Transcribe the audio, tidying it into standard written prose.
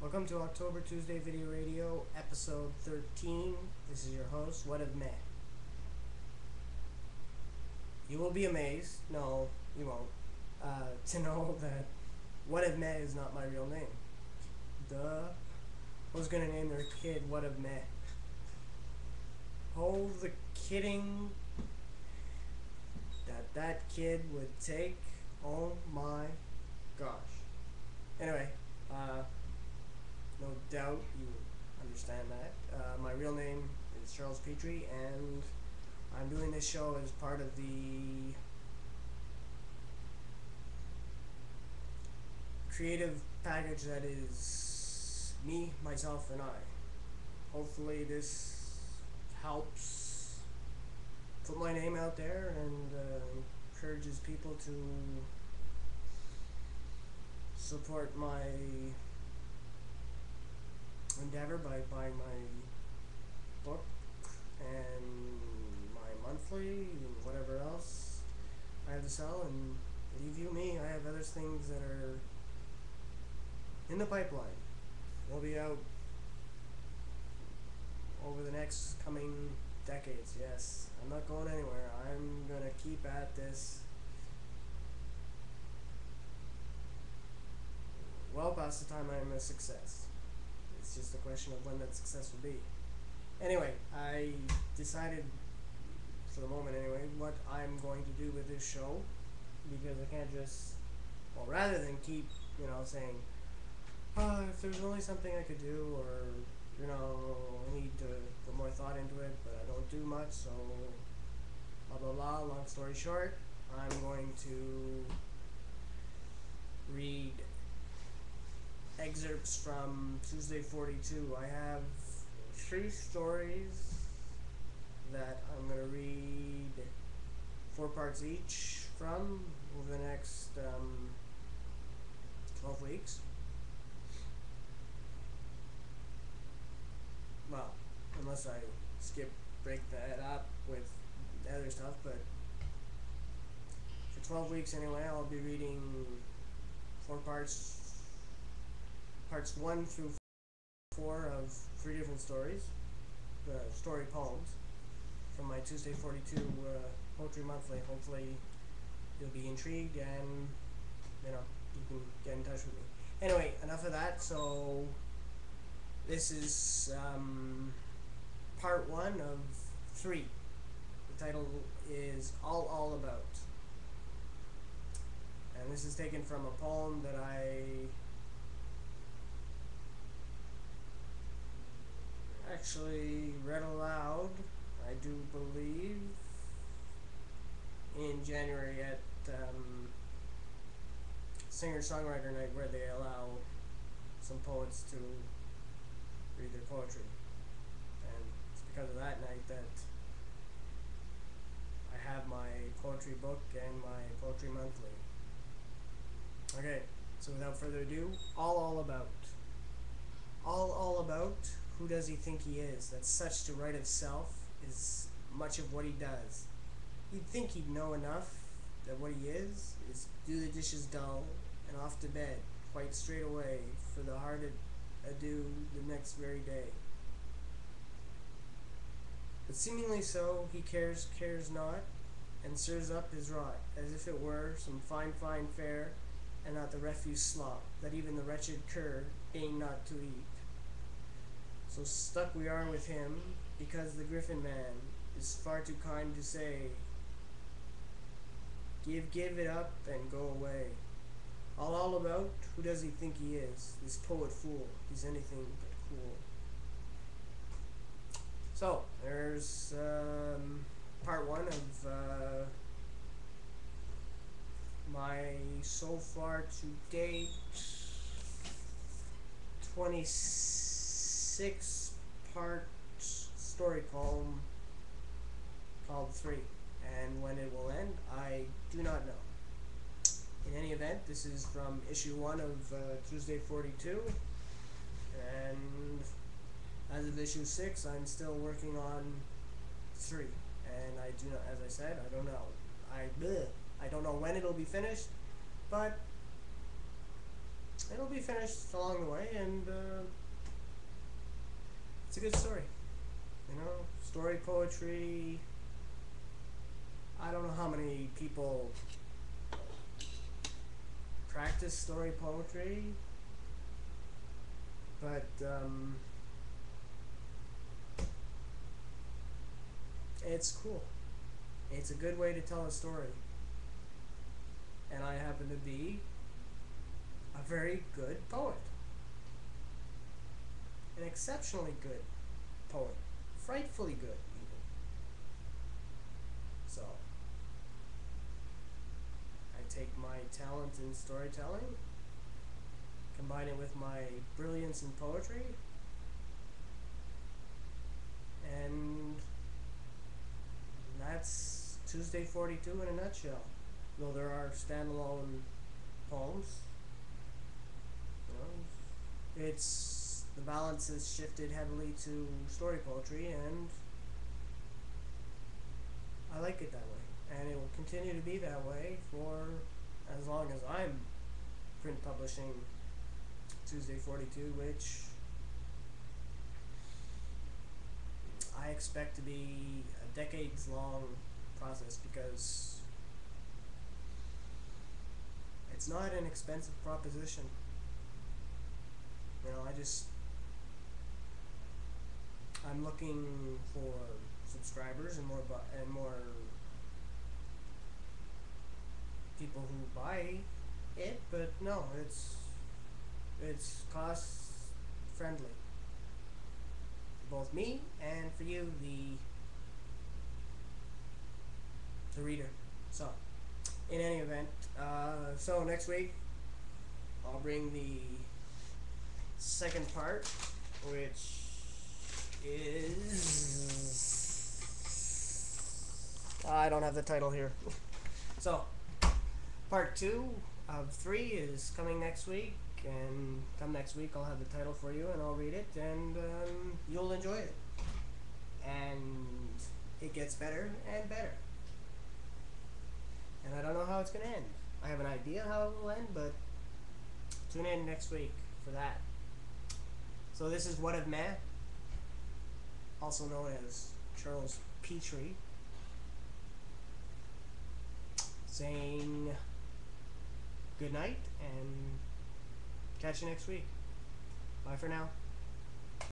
Welcome to October Tuesday Video Radio, episode 13. This is your host, What of Meh. You will be amazed, no, you won't, to know that What of Meh is not my real name. Duh. Who's gonna name their kid What of Meh? Oh, the kidding that kid would take. Oh my gosh. Anyway, no doubt you understand that. My real name is Charles Petrie, and I'm doing this show as part of the creative package that is me, myself, and I. Hopefully this helps put my name out there and encourages people to support my endeavor by buying my book and my monthly and whatever else I have to sell. And believe you me, I have other things that are in the pipeline. They'll be out over the next coming decades. Yes, I'm not going anywhere. I'm gonna keep at this well past the time I'm a success. It's just a question of when that success will be. Anyway, I decided, for the moment anyway, what I'm going to do with this show, because I can't just, well, rather than keep, saying, if there's only something I could do, or, I need to put more thought into it, but I don't do much, so, blah, blah, blah. Long story short, I'm going to read excerpts from Tuesday 42. I have 3 stories that I'm going to read 4 parts each from over the next 12 weeks. Well, unless I break that up with other stuff, but for 12 weeks anyway, I'll be reading 4 parts 1 through 4 of 3 different stories, story poems, from my Tuesday 42 Poetry Monthly. Hopefully you'll be intrigued and, you can get in touch with me. Anyway, enough of that. So this is part 1 of 3. The title is All About. And this is taken from a poem that I actually read aloud, I do believe, in January at singer-songwriter night, where they allow some poets to read their poetry. And it's because of that night that I have my poetry book and my poetry monthly. Okay, so without further ado, all about. All about. Who does he think he is, that such to write of self is much of what he does? You'd think he'd know enough that what he is do the dishes dull and off to bed quite straight away, for the hard ado the next very day. But seemingly so, he cares not, and serves up his rot, as if it were some fine fare, and not the refuse slop, that even the wretched cur deign not to eat. So stuck we are with him, because the Griffin man is far too kind to say, give it up and go away. All about, who does he think he is? This poet fool, he's anything but cool. So, there's part 1 of my so far to date 26-part story poem called 3. And when it will end, I do not know. In any event, this is from issue 1 of Tuesday 42, and as of issue 6, I'm still working on 3, and I do not, as I said, I don't know. I don't know when it'll be finished, but it'll be finished along the way, and it's a good story. You know, story poetry. I don't know how many people practice story poetry, but it's cool. It's a good way to tell a story. And I happen to be a very good poet. An exceptionally good poet. Frightfully good, even. So, I take my talent in storytelling, combine it with my brilliance in poetry, and that's Tuesday 42 in a nutshell. Though there are standalone poems, you know, it's the balance has shifted heavily to story poetry, and I like it that way, and it will continue to be that way for as long as I'm print publishing Tuesday 42, which I expect to be a decades long process, because it's not an expensive proposition. You know, I'm looking for subscribers and more people who buy it, but no, it's cost friendly for both me and for you, the reader. So, in any event, so next week I'll bring the second part, which is I don't have the title here. So, part 2 of 3 is coming next week, and come next week I'll have the title for you, and I'll read it, and you'll enjoy it. And it gets better and better. And I don't know how it's going to end. I have an idea how it will end, but tune in next week for that. So this is What of Meh, also known as Charles Petrie, saying good night and catch you next week. Bye for now.